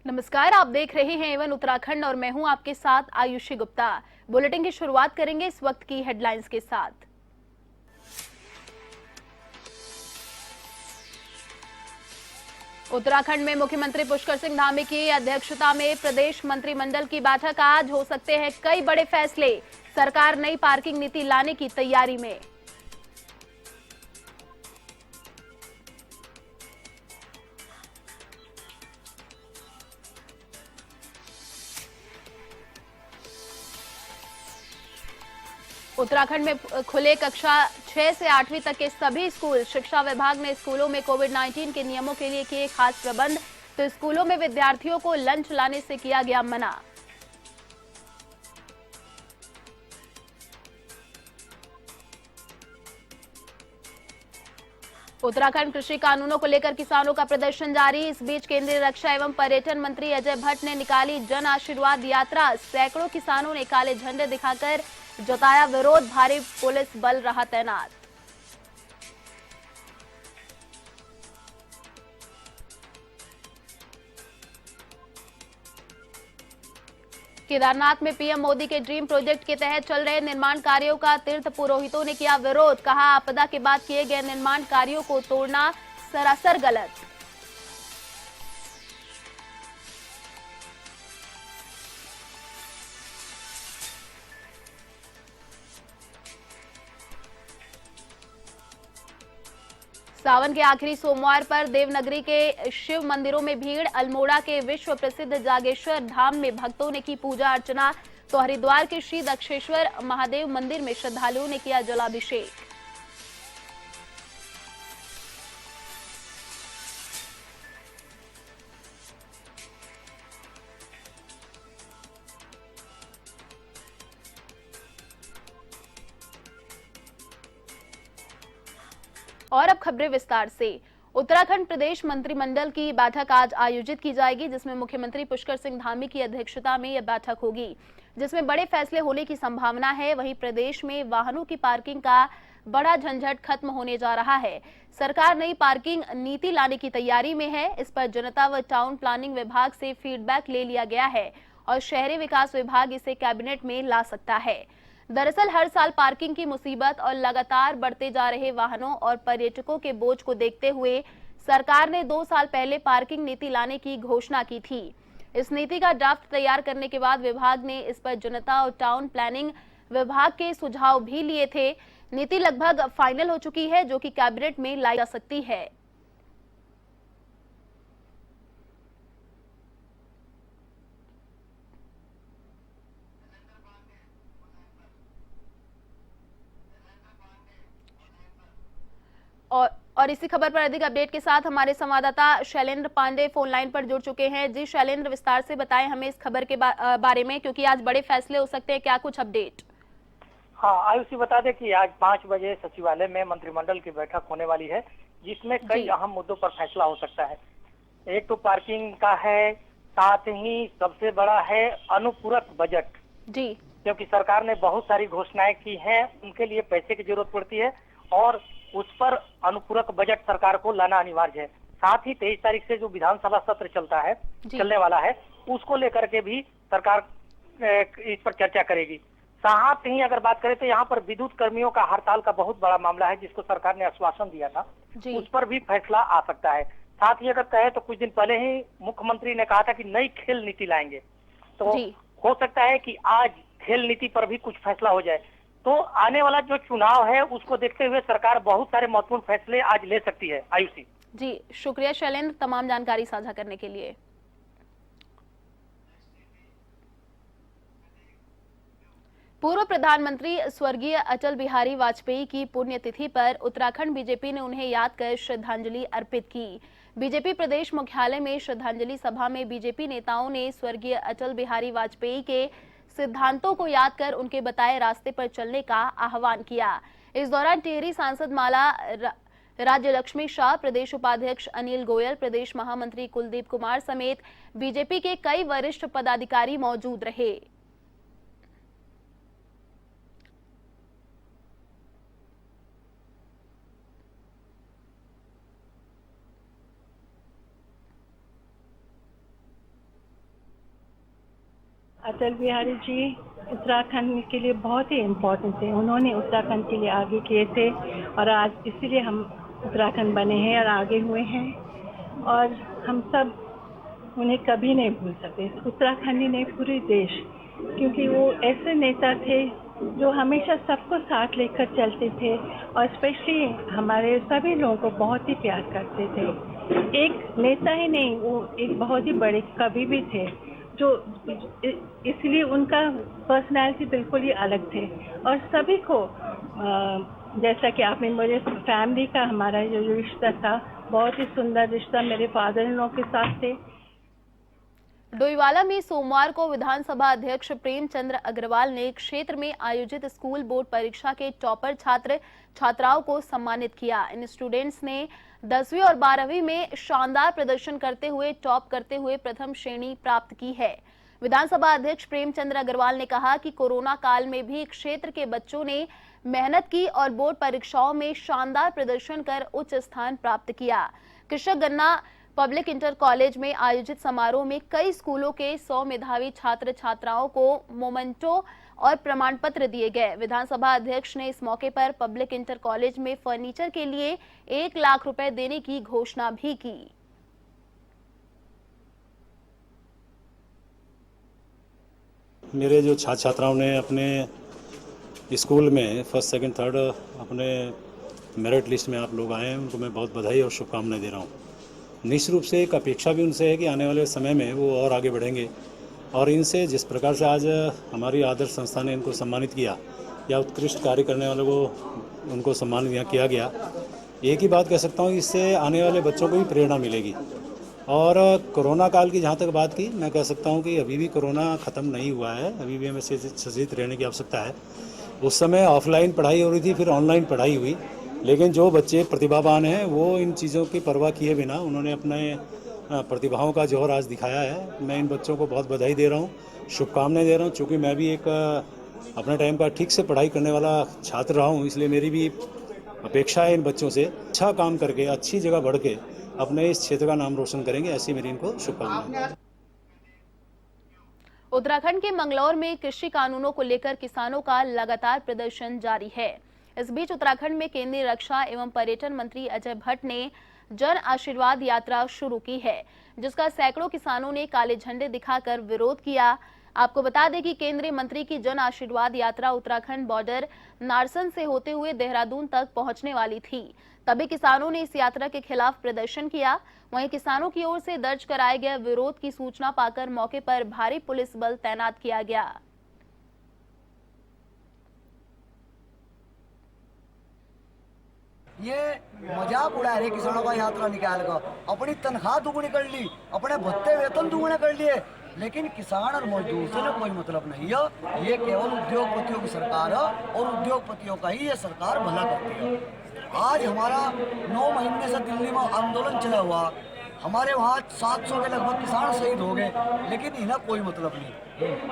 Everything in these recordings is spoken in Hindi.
नमस्कार, आप देख रहे हैं एवन उत्तराखंड और मैं हूं आपके साथ आयुषी गुप्ता। बुलेटिन की शुरुआत करेंगे इस वक्त की हेडलाइंस के साथ। उत्तराखंड में मुख्यमंत्री पुष्कर सिंह धामी की अध्यक्षता में प्रदेश मंत्रिमंडल की बैठक। आज हो सकते हैं कई बड़े फैसले। सरकार नई पार्किंग नीति लाने की तैयारी में। उत्तराखंड में खुले कक्षा 6 से 8वीं तक के सभी स्कूल। शिक्षा विभाग ने स्कूलों में कोविड-19 के नियमों के लिए किए खास प्रबंध, तो स्कूलों में विद्यार्थियों को लंच लाने से किया गया मना। उत्तराखंड कृषि कानूनों को लेकर किसानों का प्रदर्शन जारी। इस बीच केंद्रीय रक्षा एवं पर्यटन मंत्री अजय भट्ट ने निकाली जन आशीर्वाद यात्रा। सैकड़ों किसानों ने काले झंडे दिखाकर जताया विरोध। भारी पुलिस बल रहा तैनात। केदारनाथ में पीएम मोदी के ड्रीम प्रोजेक्ट के तहत चल रहे निर्माण कार्यों का तीर्थ पुरोहितों ने किया विरोध। कहा, आपदा के बाद किए गए निर्माण कार्यों को तोड़ना सरासर गलत। सावन के आखिरी सोमवार पर देवनगरी के शिव मंदिरों में भीड़। अल्मोड़ा के विश्व प्रसिद्ध जागेश्वर धाम में भक्तों ने की पूजा अर्चना, तो हरिद्वार के श्री दक्षेश्वर महादेव मंदिर में श्रद्धालुओं ने किया जलाभिषेक। और अब खबरें विस्तार से। उत्तराखंड प्रदेश मंत्रिमंडल की बैठक आज आयोजित की जाएगी, जिसमें मुख्यमंत्री पुष्कर सिंह धामी की अध्यक्षता में यह बैठक होगी, जिसमें बड़े फैसले होने की संभावना है। वहीं प्रदेश में वाहनों की पार्किंग का बड़ा झंझट खत्म होने जा रहा है। सरकार नई पार्किंग नीति लाने की तैयारी में है। इस पर जनता व टाउन प्लानिंग विभाग से फीडबैक ले लिया गया है और शहरी विकास विभाग इसे कैबिनेट में ला सकता है। दरअसल हर साल पार्किंग की मुसीबत और लगातार बढ़ते जा रहे वाहनों और पर्यटकों के बोझ को देखते हुए सरकार ने 2 साल पहले पार्किंग नीति लाने की घोषणा की थी। इस नीति का ड्राफ्ट तैयार करने के बाद विभाग ने इस पर जनता और टाउन प्लानिंग विभाग के सुझाव भी लिए थे। नीति लगभग फाइनल हो चुकी है, जो कि कैबिनेट में लाई जा सकती है। और इसी खबर पर अधिक अपडेट के साथ हमारे संवाददाता शैलेंद्र पांडे फोन लाइन पर जुड़ चुके हैं। जी शैलेंद्र, विस्तार से बताएं हमें इस खबर के बारे में, क्योंकि आज बड़े फैसले हो सकते हैं। क्या कुछ अपडेट? हाँ, आयुषी बता दें कि आज 5 बजे सचिवालय में मंत्रिमंडल की बैठक होने वाली है, जिसमें कई अहम मुद्दों पर फैसला हो सकता है। एक तो पार्किंग का है, साथ ही सबसे बड़ा है अनुपूरक बजट। जी, क्योंकि सरकार ने बहुत सारी घोषणाएं की हैं, उनके लिए पैसे की जरूरत पड़ती है और उस पर अनुपूरक बजट सरकार को लाना अनिवार्य है। साथ ही 23 तारीख से जो विधानसभा सत्र चलने वाला है, उसको लेकर के भी सरकार इस पर चर्चा करेगी। साथ ही अगर बात करें तो यहाँ पर विद्युत कर्मियों का हड़ताल का बहुत बड़ा मामला है, जिसको सरकार ने आश्वासन दिया था, उस पर भी फैसला आ सकता है। साथ ही अगर कहे तो कुछ दिन पहले ही मुख्यमंत्री ने कहा था कि नई खेल नीति लाएंगे, तो हो सकता है कि आज खेल नीति पर भी कुछ फैसला हो जाए। तो आने वाला जो चुनाव है उसको देखते हुए सरकार बहुत सारे महत्वपूर्ण फैसले आज ले सकती है। आयुषी जी, शुक्रिया शैलेंद्र तमाम जानकारी साझा करने के लिए। पूर्व प्रधानमंत्री स्वर्गीय अटल बिहारी वाजपेयी की पुण्यतिथि पर उत्तराखंड बीजेपी ने उन्हें याद कर श्रद्धांजलि अर्पित की। बीजेपी प्रदेश मुख्यालय में श्रद्धांजलि सभा में बीजेपी नेताओं ने स्वर्गीय अटल बिहारी वाजपेयी के सिद्धांतों को याद कर उनके बताए रास्ते पर चलने का आह्वान किया। इस दौरान टिहरी सांसद माला राज्य लक्ष्मी शाह, प्रदेश उपाध्यक्ष अनिल गोयल, प्रदेश महामंत्री कुलदीप कुमार समेत बीजेपी के कई वरिष्ठ पदाधिकारी मौजूद रहे। अटल बिहारी जी उत्तराखंड के लिए बहुत ही इम्पोर्टेंट थे। उन्होंने उत्तराखंड के लिए आगे किए थे और आज इसीलिए हम उत्तराखंड बने हैं और आगे हुए हैं और हम सब उन्हें कभी नहीं भूल सकते, उत्तराखंड ही नहीं पूरे देश, क्योंकि वो ऐसे नेता थे जो हमेशा सबको साथ लेकर चलते थे और स्पेशली हमारे सभी लोगों को बहुत ही प्यार करते थे। एक नेता ही नहीं, वो एक बहुत ही बड़े कवि भी थे, जो इसलिए उनका पर्सनालिटी बिल्कुल ही अलग थे और सभी को जैसा कि आपने मुझे फैमिली का हमारा जो रिश्ता था, बहुत ही सुंदर रिश्ता मेरे फादर इन लॉ के साथ थे। डोईवाला में सोमवार को विधानसभा अध्यक्ष प्रेमचंद अग्रवाल ने क्षेत्र में आयोजित स्कूल बोर्ड परीक्षा के टॉपर छात्र छात्राओं को सम्मानित किया। इन स्टूडेंट्स ने 10वीं और 12वीं में शानदार प्रदर्शन करते हुए टॉप करते हुए प्रथम श्रेणी प्राप्त की है। विधानसभा अध्यक्ष प्रेमचंद अग्रवाल ने कहा कि कोरोना काल में भी क्षेत्र के बच्चों ने मेहनत की और बोर्ड परीक्षाओं में शानदार प्रदर्शन कर उच्च स्थान प्राप्त किया। कृषक गन्ना पब्लिक इंटर कॉलेज में आयोजित समारोह में कई स्कूलों के 100 मेधावी छात्र छात्राओं को मोमेंटो और प्रमाण पत्र दिए गए। विधानसभा अध्यक्ष ने इस मौके पर पब्लिक इंटर कॉलेज में फर्नीचर के लिए 1 लाख रुपए देने की घोषणा भी की। मेरे जो छात्र छात्राओं ने अपने स्कूल में फर्स्ट सेकंड थर्ड अपने मेरिट लिस्ट में आप लोग आए हैं, उनको मैं बहुत बधाई और शुभकामनाएं दे रहा हूँ। निश्चित रूप से एक अपेक्षा भी उनसे है कि आने वाले समय में वो और आगे बढ़ेंगे और इनसे जिस प्रकार से आज हमारी आदर्श संस्था ने इनको सम्मानित किया या उत्कृष्ट कार्य करने वालों को उनको सम्मानित यहाँ किया गया, एक ही बात कह सकता हूँ, इससे आने वाले बच्चों को भी प्रेरणा मिलेगी। और कोरोना काल की जहाँ तक बात की, मैं कह सकता हूँ कि अभी भी कोरोना ख़त्म नहीं हुआ है, अभी भी हमें सचेत रहने की आवश्यकता है। उस समय ऑफलाइन पढ़ाई हो रही थी, फिर ऑनलाइन पढ़ाई हुई, लेकिन जो बच्चे प्रतिभावान हैं वो इन चीज़ों की परवाह किए बिना उन्होंने अपने प्रतिभाओं का जौहर आज दिखाया है। मैं इन बच्चों को बहुत बधाई दे रहा हूँ, शुभकामनाएं दे रहा हूँ। चूँकि मैं भी एक अपने टाइम का ठीक से पढ़ाई करने वाला छात्र रहा हूँ, इसलिए मेरी भी अपेक्षा है इन बच्चों से अच्छा काम करके अच्छी जगह बढ़ के अपने इस क्षेत्र का नाम रोशन करेंगे, ऐसी मेरी इनको शुभकामनाएं। उत्तराखंड के मंगलौर में कृषि कानूनों को लेकर किसानों का लगातार प्रदर्शन जारी है। इस बीच उत्तराखंड में केंद्रीय रक्षा एवं पर्यटन मंत्री अजय भट्ट ने जन आशीर्वाद यात्रा शुरू की है, जिसका सैकड़ों किसानों ने काले झंडे दिखाकर विरोध किया। आपको बता दें कि केंद्रीय मंत्री की जन आशीर्वाद यात्रा उत्तराखंड बॉर्डर नारसन से होते हुए देहरादून तक पहुंचने वाली थी, तभी किसानों ने इस यात्रा के खिलाफ प्रदर्शन किया। वहीं किसानों की ओर से दर्ज कराए गए विरोध की सूचना पाकर मौके पर भारी पुलिस बल तैनात किया गया। ये मजाक उड़ा रहे किसानों का यात्रा निकाल कर, अपनी तनख्वाह दुगुनी कर ली, अपने भत्ते वेतन दुगुने कर लिए, लेकिन किसान और मजदूर से कोई मतलब नहीं है। ये केवल उद्योगपतियों की सरकार है और उद्योगपतियों का ही ये सरकार भला करती है। आज हमारा 9 महीने से दिल्ली में आंदोलन चला हुआ, हमारे वहाँ 700 के लगभग किसान शहीद हो गए, लेकिन इन्हें कोई मतलब नहीं।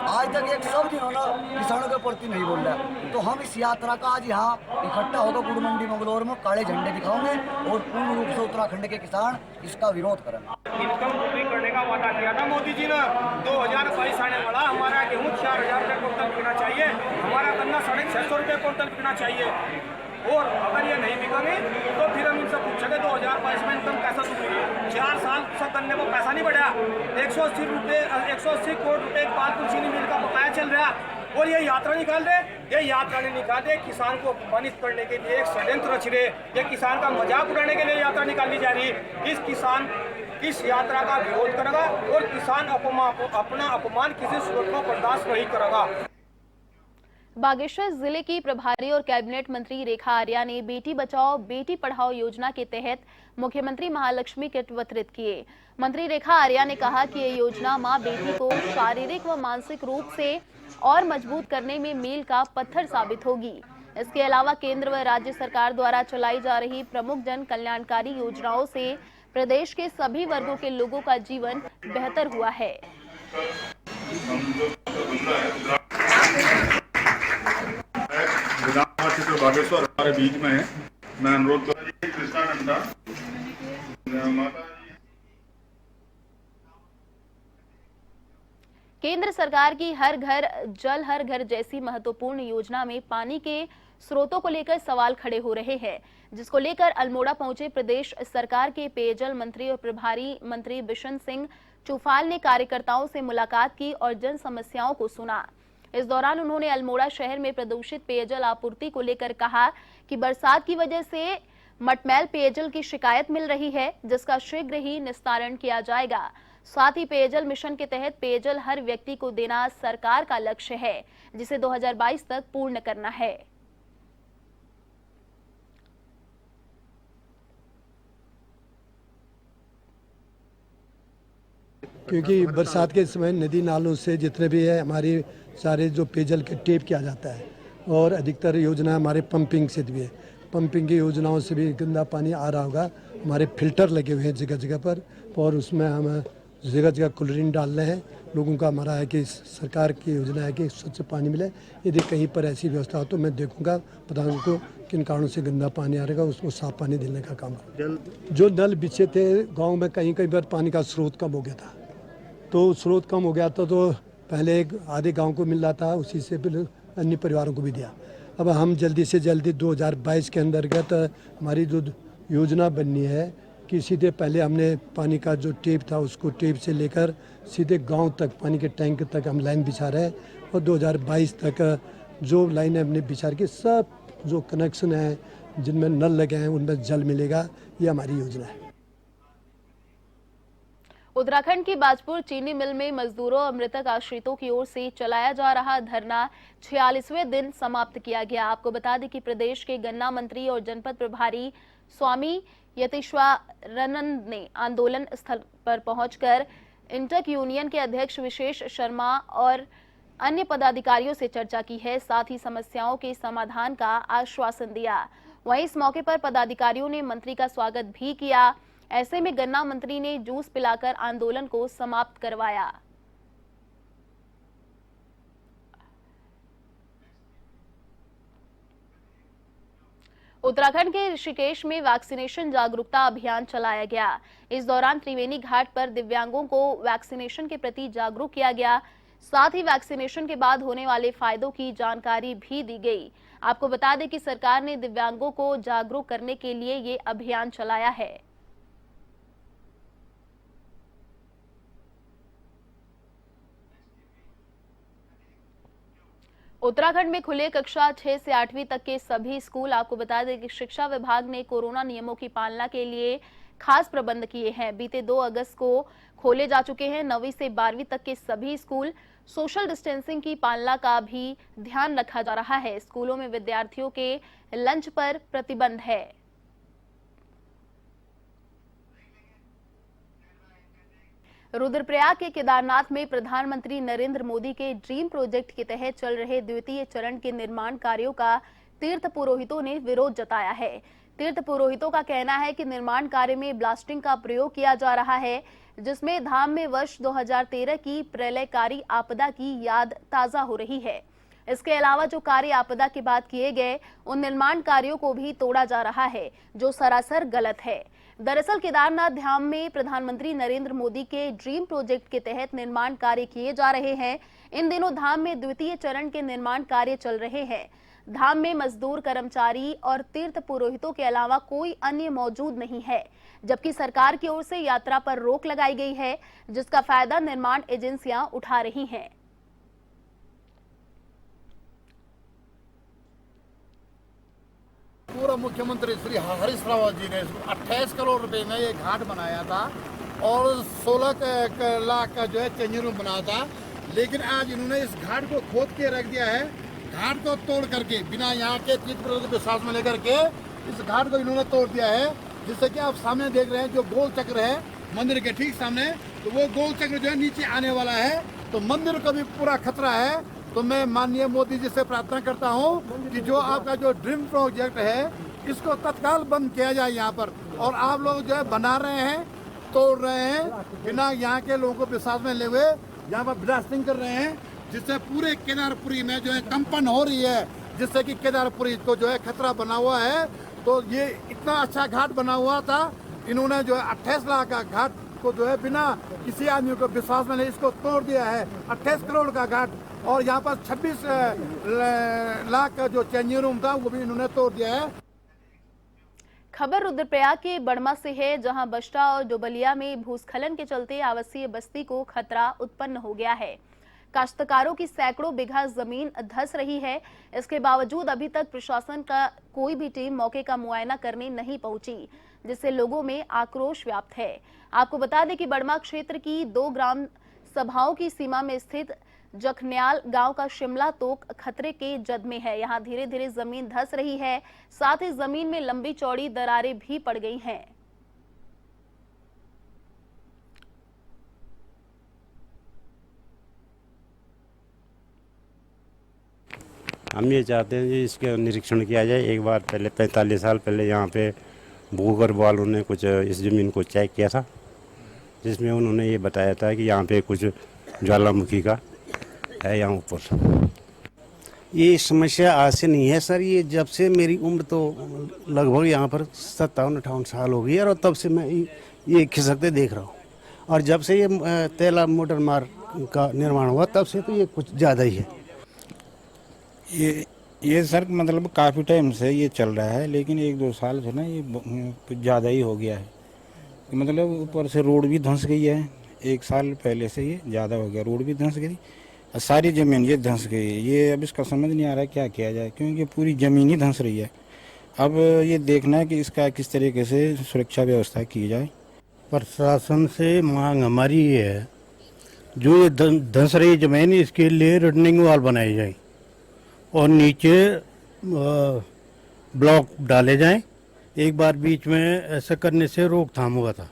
आज तक एक शब्द इन्होंने किसानों के प्रति नहीं बोल रहा। तो हम इस यात्रा का आज यहाँ इकट्ठा होकर गुड़ मंडी मंगलौर में काले झंडे दिखाओगे और पूर्ण रूप से उत्तराखंड के किसान इसका विरोध करेंगे। इनकम दूरी करने का वादा किया था मोदी जी ने। 2022 आने वाला, हमारा गेहूँ 4000 रुपये क्विंटल बिकना चाहिए, हमारा गन्ना 650 रुपये क्विंटल बिकना चाहिए। और अगर ये नहीं बिकेंगे तो फिर हम इनसे पूछेंगे 2022 में इनकम कैसा दूंगी। 4 साल से गन्ने को पैसा नहीं बढ़ा, 180 करोड़ रुपए पालतू चीनी मिल का बकाया चल रहा और ये यात्रा निकाल रहे। ये यात्रा नहीं निकाल रहे, किसान को अपमानित करने के लिए एक षड्यंत्र रच रहे। ये किसान का मजाक उड़ाने के लिए यात्रा निकाली जा रही है। इस किसान इस यात्रा का विरोध करेगा और किसान अपना अपमान किसी सूरत में बर्दाश्त नहीं करेगा। बागेश्वर जिले की प्रभारी और कैबिनेट मंत्री रेखा आर्या ने बेटी बचाओ बेटी पढ़ाओ योजना के तहत मुख्यमंत्री महालक्ष्मी किट वितरित किए। मंत्री रेखा आर्या ने कहा कि ये योजना मां बेटी को शारीरिक व मानसिक रूप से और मजबूत करने में मील का पत्थर साबित होगी। इसके अलावा केंद्र व राज्य सरकार द्वारा चलाई जा रही प्रमुख जन कल्याणकारी योजनाओं से प्रदेश के सभी वर्गों के लोगों का जीवन बेहतर हुआ है। बागेश्वर हमारे बीच में है। मैं अनुरोध कर रही हूँ कृष्णा नंदा माता। केंद्र सरकार की हर घर जल हर घर जैसी महत्वपूर्ण योजना में पानी के स्रोतों को लेकर सवाल खड़े हो रहे हैं, जिसको लेकर अल्मोड़ा पहुंचे प्रदेश सरकार के पेयजल मंत्री और प्रभारी मंत्री बिशन सिंह चुफाल ने कार्यकर्ताओं से मुलाकात की और जन समस्याओं को सुना। इस दौरान उन्होंने अल्मोड़ा शहर में प्रदूषित पेयजल आपूर्ति को लेकर कहा कि बरसात की वजह से मटमैल पेयजल की शिकायत मिल रही है, जिसका शीघ्र ही निस्तारण किया जाएगा। साथ ही पेयजल मिशन के तहत पेयजल हर व्यक्ति को देना सरकार का लक्ष्य है, जिसे 2022 तक पूर्ण करना है। क्योंकि बरसात के समय नदी नालों से जितने भी है हमारे सारे जो पेयजल के टेप किया जाता है और अधिकतर योजना हमारे पंपिंग से भी है। पंपिंग की योजनाओं से भी गंदा पानी आ रहा होगा। हमारे फिल्टर लगे हुए हैं जगह जगह पर और उसमें हम जगह जगह क्लोरीन डाल रहे हैं। लोगों का हमारा है कि सरकार की योजना है कि स्वच्छ पानी मिले। यदि कहीं पर ऐसी व्यवस्था हो तो मैं देखूंगा प्रधान को किन कारणों से गंदा पानी आ रहेगा, उसको साफ पानी देने का काम करूँगा। जो नल बिछे थे गाँव में कहीं कहीं पर पानी का स्रोत कम हो गया था, तो स्रोत कम हो गया था तो पहले एक आधे गांव को मिल रहा था, उसी से फिर अन्य परिवारों को भी दिया। अब हम जल्दी से जल्दी 2022 के अंतर्गत हमारी जो योजना बननी है कि सीधे पहले हमने पानी का जो टेप था उसको टेप से लेकर सीधे गांव तक पानी के टैंक तक हम लाइन बिछा रहे हैं और 2022 तक जो लाइन हमने बिछा के सब जो कनेक्शन है जिनमें नल लगे हैं उनमें जल मिलेगा। ये हमारी योजना है। उत्तराखंड की बाजपुर चीनी मिल में मजदूरों और मृतक आश्रितों की ओर से चलाया जा रहा धरना 46वें दिन समाप्त किया गया। आपको बता दें कि प्रदेश के गन्ना मंत्री और जनपद प्रभारी स्वामी यतीश्वरानंद ने आंदोलन स्थल पर पहुंचकर इंटक यूनियन के अध्यक्ष विशेष शर्मा और अन्य पदाधिकारियों से चर्चा की है। साथ ही समस्याओं के समाधान का आश्वासन दिया। वहीं इस मौके पर पदाधिकारियों ने मंत्री का स्वागत भी किया। ऐसे में गन्ना मंत्री ने जूस पिलाकर आंदोलन को समाप्त करवाया। उत्तराखंड के ऋषिकेश में वैक्सीनेशन जागरूकता अभियान चलाया गया। इस दौरान त्रिवेणी घाट पर दिव्यांगों को वैक्सीनेशन के प्रति जागरूक किया गया। साथ ही वैक्सीनेशन के बाद होने वाले फायदों की जानकारी भी दी गई। आपको बता दें कि सरकार ने दिव्यांगों को जागरूक करने के लिए ये अभियान चलाया है। उत्तराखंड में खुले कक्षा 6 से 8वीं तक के सभी स्कूल। आपको बता दें कि शिक्षा विभाग ने कोरोना नियमों की पालना के लिए खास प्रबंध किए हैं। बीते 2 अगस्त को खोले जा चुके हैं 9वीं से 12वीं तक के सभी स्कूल। सोशल डिस्टेंसिंग की पालना का भी ध्यान रखा जा रहा है। स्कूलों में विद्यार्थियों के लंच पर प्रतिबंध है। रुद्रप्रयाग के केदारनाथ में प्रधानमंत्री नरेंद्र मोदी के ड्रीम प्रोजेक्ट के तहत चल रहे द्वितीय चरण के निर्माण कार्यों का तीर्थ पुरोहितों ने विरोध जताया है। तीर्थ पुरोहितों का कहना है कि निर्माण कार्य में ब्लास्टिंग का प्रयोग किया जा रहा है, जिसमें धाम में वर्ष 2013 की प्रलयकारी आपदा की याद ताजा हो रही है। इसके अलावा जो कार्य आपदा के बाद किए गए उन निर्माण कार्यों को भी तोड़ा जा रहा है, जो सरासर गलत है। दरअसल केदारनाथ धाम में प्रधानमंत्री नरेंद्र मोदी के ड्रीम प्रोजेक्ट के तहत निर्माण कार्य किए जा रहे हैं। इन दिनों धाम में द्वितीय चरण के निर्माण कार्य चल रहे हैं। धाम में मजदूर, कर्मचारी और तीर्थ पुरोहितों के अलावा कोई अन्य मौजूद नहीं है, जबकि सरकार की ओर से यात्रा पर रोक लगाई गई है, जिसका फायदा निर्माण एजेंसियां उठा रही हैं। पूर्व मुख्यमंत्री श्री हरीश रावत जी ने 28 करोड़ रुपए में ये घाट बनाया था और 16 लाख का जो है चेंजिंग रूम बनाया था, लेकिन आज इन्होंने इस घाट को खोद के रख दिया है। घाट को तोड़ करके बिना यहाँ के तीर्थ पुरोहित को विश्वास में लेकर के इस घाट को इन्होंने तोड़ दिया है, जिससे कि आप सामने देख रहे हैं जो गोल चक्र है मंदिर के ठीक सामने, तो वो गोल चक्र जो है नीचे आने वाला है, तो मंदिर का भी पूरा खतरा है। तो मैं माननीय मोदी जी से प्रार्थना करता हूं कि जो आपका जो ड्रीम प्रोजेक्ट है इसको तत्काल बंद किया जाए यहाँ पर, और आप लोग जो है बना रहे हैं, तोड़ रहे हैं, बिना यहाँ के लोगों को विश्वास में ले हुए यहाँ पर ब्लास्टिंग कर रहे हैं, जिससे पूरे केदारपुरी में जो है कंपन हो रही है, जिससे कि केदारपुरी को जो है खतरा बना हुआ है। तो ये इतना अच्छा घाट बना हुआ था, इन्होंने जो है 28 लाख का घाट को जो है बिना किसी आदमी को विश्वास में नहीं, इसको तोड़ दिया है। 28 करोड़ का घाट और यहाँ पर 26 लाख का जो चेंजिंग रूम था वो भी इन्होंने तोड़ दिया है। खबर रुद्रप्रयाग के बड़मा से है, जहां बस्टा और डोबलिया में भूस्खलन के चलते आवासीय बस्ती को खतरा उत्पन्न हो गया है। काश्तकारों की सैकड़ों बीघा जमीन धंस रही है। इसके बावजूद अभी तक प्रशासन का कोई भी टीम मौके का मुआयना करने नहीं पहुंची, जिससे लोगों में आक्रोश व्याप्त है। आपको बता दें कि बड़मा क्षेत्र की 2 ग्राम सभाओं की सीमा में स्थित जखन्याल गांव का शिमला तोक खतरे के जद में है। यहां धीरे धीरे जमीन धंस रही है, साथ ही जमीन में लंबी चौड़ी दरारें भी पड़ गई हैं। हम ये चाहते हैं कि इसका निरीक्षण किया जाए। एक बार पहले 45 साल पहले यहाँ पे भूगर्भ वालों ने कुछ इस ज़मीन को चेक किया था, जिसमें उन्होंने ये बताया था कि यहाँ पे कुछ ज्वालामुखी का है यहाँ ऊपर। ये समस्या आज से नहीं है सर, ये जब से मेरी उम्र तो लगभग यहाँ पर 57-58 साल हो गई है और तब से मैं ये खिसकते देख रहा हूँ। और जब से ये तेला मोटर मार्ग का निर्माण हुआ तब से तो ये कुछ ज़्यादा ही है। ये सर मतलब काफ़ी टाइम से ये चल रहा है, लेकिन 1-2 साल से ना ये कुछ ज़्यादा ही हो गया है। मतलब ऊपर से रोड भी धंस गई है, 1 साल पहले से ये ज़्यादा हो गया, रोड भी धंस गई और सारी ज़मीन ये धंस गई। ये अब इसका समझ नहीं आ रहा है क्या किया जाए, क्योंकि पूरी ज़मीन ही धंस रही है। अब ये देखना है कि इसका किस तरीके से सुरक्षा व्यवस्था की जाए। प्रशासन से मांग हमारी ये है, जो ये धंस रही जमीन इसके लिए रिटर्निंग वाल बनाई जाए और नीचे ब्लॉक डाले जाएं। एक बार बीच में ऐसा करने से रोकथाम हुआ था।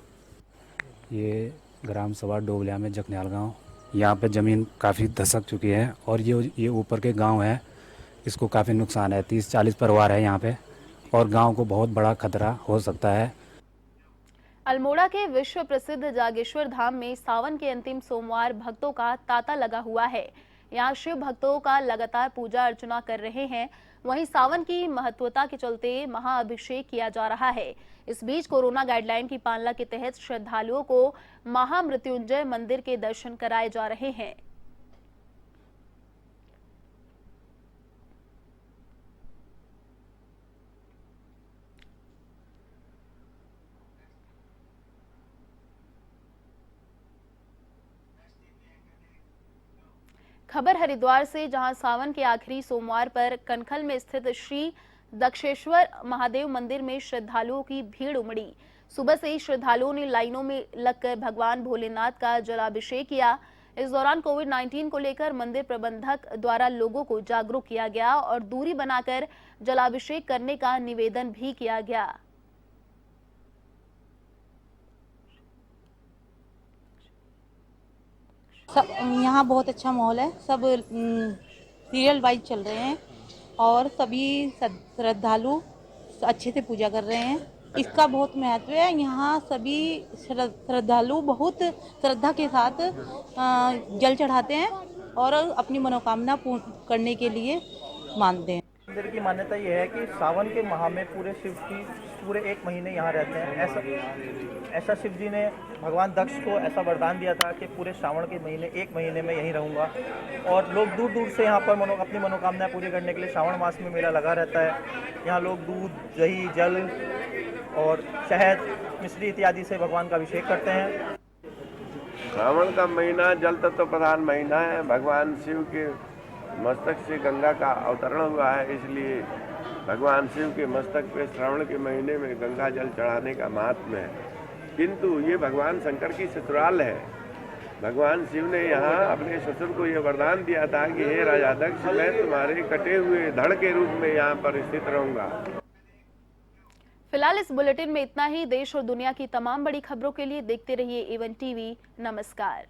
ये ग्राम सभा डोबलिया में जखन्याल गांव, यहाँ पे ज़मीन काफ़ी धसक चुकी है और ये ऊपर के गांव है, इसको काफ़ी नुकसान है। 30-40 परिवार है यहाँ पे और गांव को बहुत बड़ा खतरा हो सकता है। अल्मोड़ा के विश्व प्रसिद्ध जागेश्वर धाम में सावन के अंतिम सोमवार भक्तों का तांता लगा हुआ है। यहाँ शिव भक्तों का लगातार पूजा अर्चना कर रहे हैं। वहीं सावन की महत्वता के चलते महाअभिषेक किया जा रहा है। इस बीच कोरोना गाइडलाइन की पालना के तहत श्रद्धालुओं को महामृत्युंजय मंदिर के दर्शन कराए जा रहे हैं। खबर हरिद्वार से, जहां सावन के आखिरी सोमवार पर कनखल में स्थित श्री दक्षेश्वर महादेव मंदिर में श्रद्धालुओं की भीड़ उमड़ी। सुबह से ही श्रद्धालुओं ने लाइनों में लगकर भगवान भोलेनाथ का जलाभिषेक किया। इस दौरान कोविड-19 को लेकर मंदिर प्रबंधक द्वारा लोगों को जागरूक किया गया और दूरी बनाकर जलाभिषेक करने का निवेदन भी किया गया। सब यहाँ बहुत अच्छा माहौल है, सब सीरियल वाइज चल रहे हैं और सभी श्रद्धालु अच्छे से पूजा कर रहे हैं। इसका बहुत महत्व है। यहाँ सभी श्रद्धालु बहुत श्रद्धा के साथ जल चढ़ाते हैं और अपनी मनोकामना पूर्ण करने के लिए मानते हैं। मंदिर की मान्यता ये है कि सावन के माह में पूरे शिव की पूरे 1 महीने यहाँ रहते हैं। ऐसा शिव जी ने भगवान दक्ष को ऐसा वरदान दिया था कि पूरे श्रावण के महीने 1 महीने में यहीं रहूँगा। और लोग दूर दूर से यहाँ पर अपनी मनोकामनाएं पूरी करने के लिए श्रावण मास में मेला लगा रहता है। यहाँ लोग दूध, दही, जल और शहद, मिश्री इत्यादि से भगवान का अभिषेक करते हैं। श्रावण का महीना जल तत्व प्रधान महीना है। भगवान शिव के मस्तक से गंगा का अवतरण हुआ है, इसलिए भगवान शिव के मस्तक पे श्रावण के महीने में गंगा जल चढ़ाने का महात्म्य है। किंतु ये भगवान शंकर की ससुराल है। भगवान शिव ने यहाँ अपने ससुर को ये वरदान दिया था कि हे राजा दक्ष, मैं तुम्हारे कटे हुए धड़ के रूप में यहाँ पर स्थित रहूंगा। फिलहाल इस बुलेटिन में इतना ही। देश और दुनिया की तमाम बड़ी खबरों के लिए देखते रहिए A1 TV। नमस्कार।